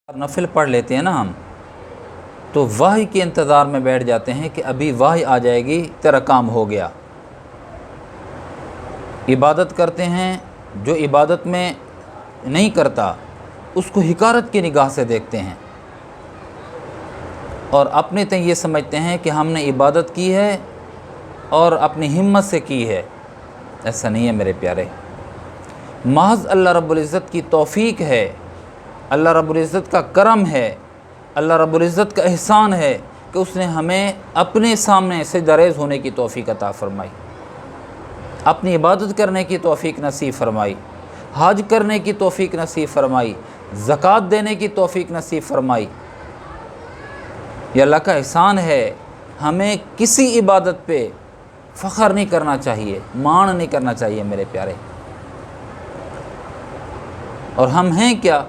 नफिल पढ़ लेते हैं ना हम, तो वही के इंतज़ार में बैठ जाते हैं कि अभी वही आ जाएगी, तेरा काम हो गया। इबादत करते हैं, जो इबादत में नहीं करता उसको हिकारत की निगाह से देखते हैं और अपने तय ये समझते हैं कि हमने इबादत की है और अपनी हिम्मत से की है। ऐसा नहीं है मेरे प्यारे, महज़ अल्लाह रब्बुल इज़्ज़त की तौफ़ीक है, अल्लाह रब्बुल इज़्ज़त का करम है, अल्लाह रब्बुल इज़्ज़त का एहसान है कि उसने हमें अपने सामने सजदारेज़ होने की तौफ़ीक अता फ़रमाई, अपनी इबादत करने की तौफ़ीक नसीब फ़रमाई, हज करने की तौफ़ीक नसीब फ़रमाई, ज़कात देने की तौफ़ीक नसीब फ़रमाई। ये अल्लाह का एहसान है। हमें किसी इबादत पे फ़ख्र नहीं करना चाहिए, मान नहीं करना चाहिए मेरे प्यारे। और हम हैं क्या?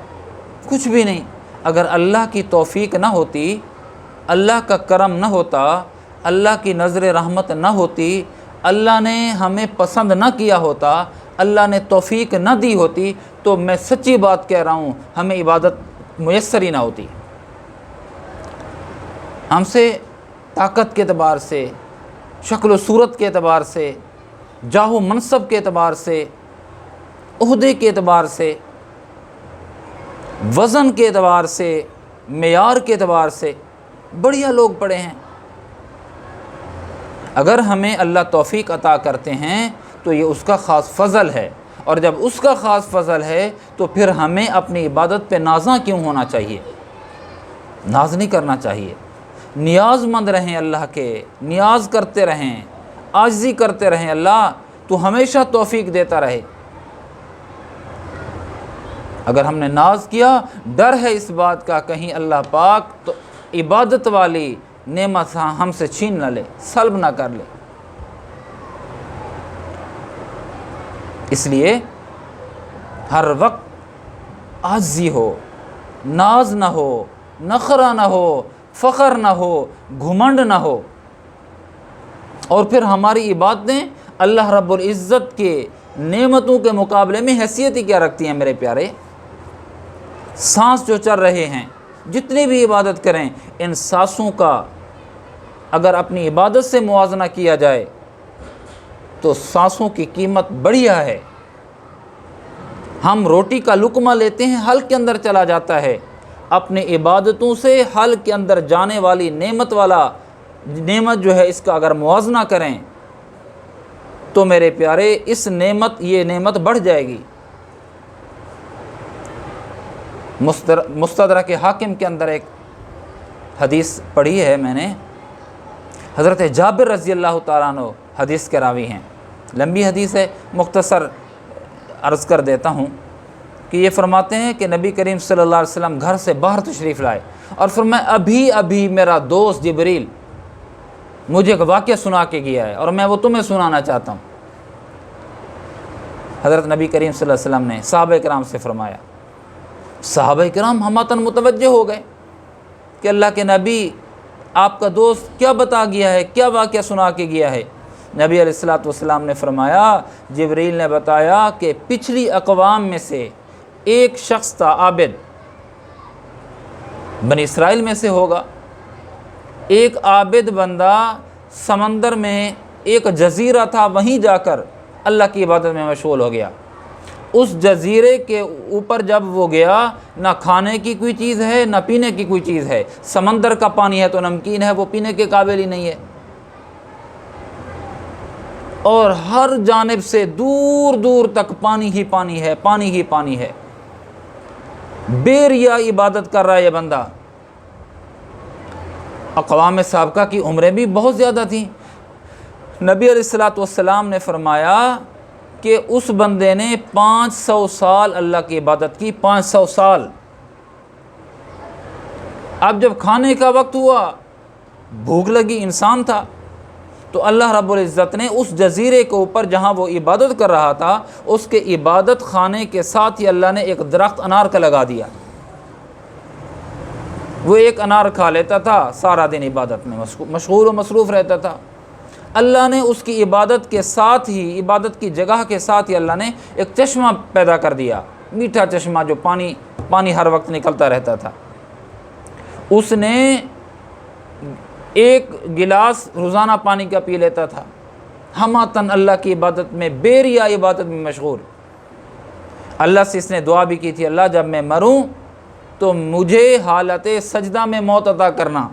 कुछ भी नहीं। अगर अल्लाह की तौफ़ीक ना होती, अल्लाह का करम ना होता, अल्लाह की नज़र रहमत ना होती, अल्लाह ने हमें पसंद ना किया होता, अल्लाह ने तौफ़ीक ना दी होती, तो मैं सच्ची बात कह रहा हूँ, हमें इबादत मुयस्सर ही ना होती। हमसे ताकत के एतबार से, शक्ल व सूरत के एतबार से, जाहो मनसब के एतबार से, ओहदे के एतबार से, वज़न के एतबार से, मेयार के एतबार से बढ़िया लोग पड़े हैं। अगर हमें अल्लाह तौफ़ीक अता करते हैं तो ये उसका ख़ास फ़ज़ल है, और जब उसका ख़ास फ़ज़ल है तो फिर हमें अपनी इबादत पे नाज़ा क्यों होना चाहिए? नाज नहीं करना चाहिए। नियाज़मंद रहें अल्लाह के, नियाज़ करते रहें, आजिज़ी करते रहें। अल्लाह तू हमेशा तौफ़ीक देता रहे। अगर हमने नाज किया, डर है इस बात का कहीं अल्लाह पाक तो इबादत वाली नेमत हमसे छीन न ले, सल्ब ना कर ले। इसलिए हर वक्त आजिज़ी हो, नाज ना हो, नखरा ना हो, फ़ख्र ना हो, घुमंड ना हो। और फिर हमारी इबादतें अल्लाह रब्बुल इज़्ज़त के नेमतों के मुकाबले में हैसियत ही क्या रखती हैं मेरे प्यारे? सांस जो चल रहे हैं, जितनी भी इबादत करें, इन सांसों का अगर अपनी इबादत से मुआजना किया जाए तो सांसों की कीमत बढ़िया है। हम रोटी का लुक़मा लेते हैं, हल के अंदर चला जाता है। अपनी इबादतों से हल के अंदर जाने वाली नेमत जो है, इसका अगर मुआजना करें तो मेरे प्यारे ये नेमत बढ़ जाएगी। मुस्तदरक हाकिम के अंदर एक हदीस पढ़ी है मैंने, हज़रत जाबिर रज़ी अल्लाह तआला अन्हु हदीस के रावी हैं। लंबी हदीस है, मुख्तसर अर्ज़ कर देता हूँ कि ये फरमाते हैं कि नबी करीम सल्लल्लाहु अलैहि वसल्लम घर से बाहर तशरीफ़ लाए और फरमाया, अभी अभी मेरा दोस्त जिब्रील मुझे एक वाक़या सुना के गया है और मैं वो तुम्हें सुनाना चाहता हूँ। हज़रत नबी करीम सल्लल्लाहु अलैहि वसल्लम ने सहाबा किराम से फरमाया। सहाबा किराम हमतन मुतवज्जे हो गए कि अल्लाह के नबी, आपका दोस्त क्या बता गया है, क्या वाक़या सुना के गया है? नबी अलैहिस्सलातु वस्सलाम ने फरमाया, जिब्रील ने बताया कि पिछली अक़वाम में से एक शख्स था, आबिद, बनी इसराइल में से होगा। एक आबिद बंदा समंदर में एक जज़ीरा था, वहीं जाकर अल्लाह की इबादत में मशगूल हो गया। उस जज़ीरे के ऊपर जब वो गया, ना खाने की कोई चीज़ है, ना पीने की कोई चीज़ है। समंदर का पानी है तो नमकीन है, वो पीने के काबिल ही नहीं है। और हर जानिब से दूर दूर तक पानी ही पानी है, पानी ही पानी है। बेरिया इबादत कर रहा है ये बंदा। अक़वाम साबिक़ा की उम्रें भी बहुत ज़्यादा थी। नबी अलैहिस्सलातु वस्सलाम ने फरमाया कि उस बंदे ने 500 साल अल्लाह की इबादत की, 500 साल। अब जब खाने का वक्त हुआ, भूख लगी, इंसान था, तो अल्लाह रब्बुल इज़्ज़त ने उस जज़ीरे के ऊपर जहाँ वो इबादत कर रहा था, उसके इबादत खाने के साथ ही अल्लाह ने एक दरख्त अनार का लगा दिया। वो एक अनार खा लेता था, सारा दिन इबादत में मशगूल व मसरूफ़ रहता था। अल्लाह ने उसकी इबादत के साथ ही, इबादत की जगह के साथ ही अल्लाह ने एक चश्मा पैदा कर दिया, मीठा चश्मा, जो पानी हर वक्त निकलता रहता था। اس نے ایک گلاس روزانہ پانی کا پی لیتا تھا، ہماتن اللہ کی عبادت میں، بے ریا عبادت میں مشغول۔ اللہ سے اس نے دعا بھی کی تھی، اللہ جب میں مروں تو مجھے حالت سجدہ میں موت عطا کرنا۔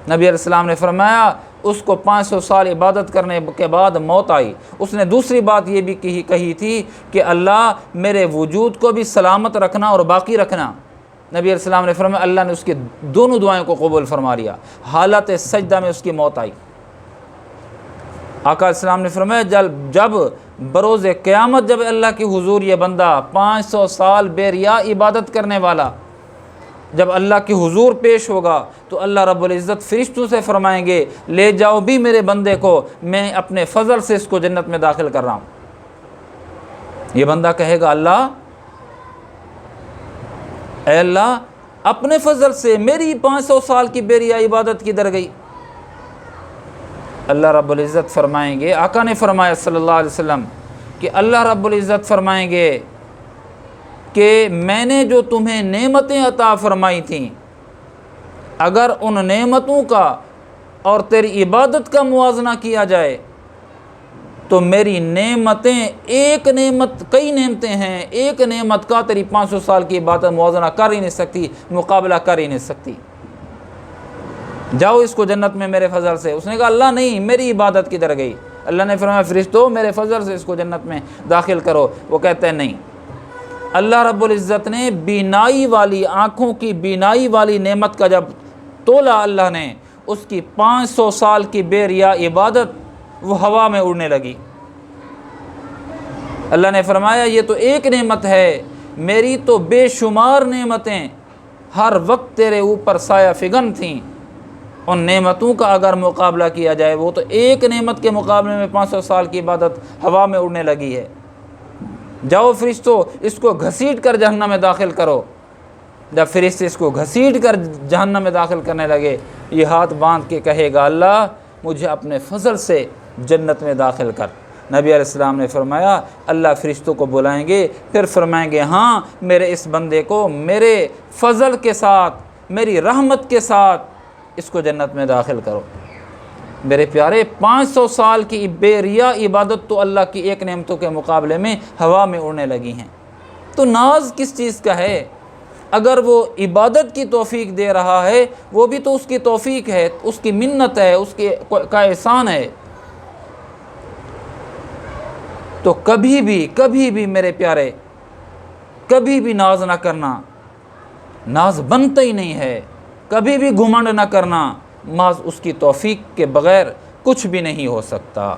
نبی علیہ السلام نے فرمایا اس کو 500 سال عبادت کرنے کے بعد موت آئی۔ اس نے دوسری بات یہ بھی کہی تھی کہ اللہ میرے وجود کو بھی سلامت رکھنا اور باقی رکھنا۔ نبی علیہ السلام نے فرمایا اللہ نے اس کی دونوں دعائیں کو قبول فرما لیا۔ حالت سجدہ میں اس کی موت آئی۔ آقا علیہ السلام نے فرمایا جب بروز قیامت جب اللہ کے حضور یہ بندہ 500 سال بے ریا عبادت کرنے والا جب اللہ کے حضور پیش ہوگا تو اللہ رب العزت فرشتوں سے فرمائیں گے لے جاؤ بھی میرے بندے کو، میں اپنے فضل سے اس کو جنت میں داخل کر رہا ہوں۔ یہ بندہ کہے گا اللہ، اے اللہ اپنے فضل سے میری 500 سال کی بے ریا عبادت کدھر گئی؟ اللہ رب العزت فرمائیں گے، آقا نے فرمایا صلی اللہ علیہ وسلم کہ اللہ رب العزت فرمائیں گے کہ میں نے جو تمہیں نعمتیں عطا فرمائی تھیں، اگر ان نعمتوں کا اور تیری عبادت کا موازنہ کیا جائے تو میری نعمتیں ایک نعمت، کئی نعمتیں ہیں، ایک نعمت کا تیری 500 سال کی عبادت موازنہ کر ہی نہیں سکتی، مقابلہ کر ہی نہیں سکتی۔ جاؤ اس کو جنت میں میرے فضل سے۔ اس نے کہا اللہ نہیں، میری عبادت کدھر گئی؟ اللہ نے فرمایا فرشتو میرے فضل سے اس کو جنت میں داخل کرو۔ وہ کہتے ہیں نہیں، اللہ رب العزت نے بینائی والی، آنکھوں کی بینائی والی نعمت کا جب تولا اللہ نے، اس کی 500 سال کی بے ریا عبادت وہ ہوا میں اڑنے لگی۔ اللہ نے فرمایا یہ تو ایک نعمت ہے، میری تو بے شمار نعمتیں ہر وقت تیرے اوپر سایہ فگن تھیں، ان نعمتوں کا اگر مقابلہ کیا جائے وہ تو ایک نعمت کے مقابلے میں 500 سال کی عبادت ہوا میں اڑنے لگی ہے۔ جاؤ فرشتو اس کو گھسیٹ کر جہنم میں داخل کرو۔ جب فرشتے اس کو گھسیٹ کر جہنم میں داخل کرنے لگے، یہ ہاتھ باندھ کے کہے گا اللہ مجھے اپنے فضل سے جنت میں داخل کر۔ نبی علیہ السلام نے فرمایا اللہ فرشتوں کو بلائیں گے، پھر فرمائیں گے ہاں میرے اس بندے کو میرے فضل کے ساتھ، میری رحمت کے ساتھ اس کو جنت میں داخل کرو۔ میرے پیارے 500 سال کی بے ریا عبادت تو اللہ کی ایک نعمتوں کے مقابلے میں ہوا میں اڑنے لگی ہیں۔ تو ناز کس چیز کا ہے؟ اگر وہ عبادت کی توفیق دے رہا ہے وہ بھی تو اس کی توفیق ہے، اس کی منت ہے، اس کا احسان ہے۔ تو کبھی بھی میرے پیارے کبھی بھی ناز نہ کرنا، ناز بنتا ہی نہیں ہے۔ کبھی بھی گھمنڈ نہ کرنا، محض اس کی توفیق کے بغیر کچھ بھی نہیں ہو سکتا۔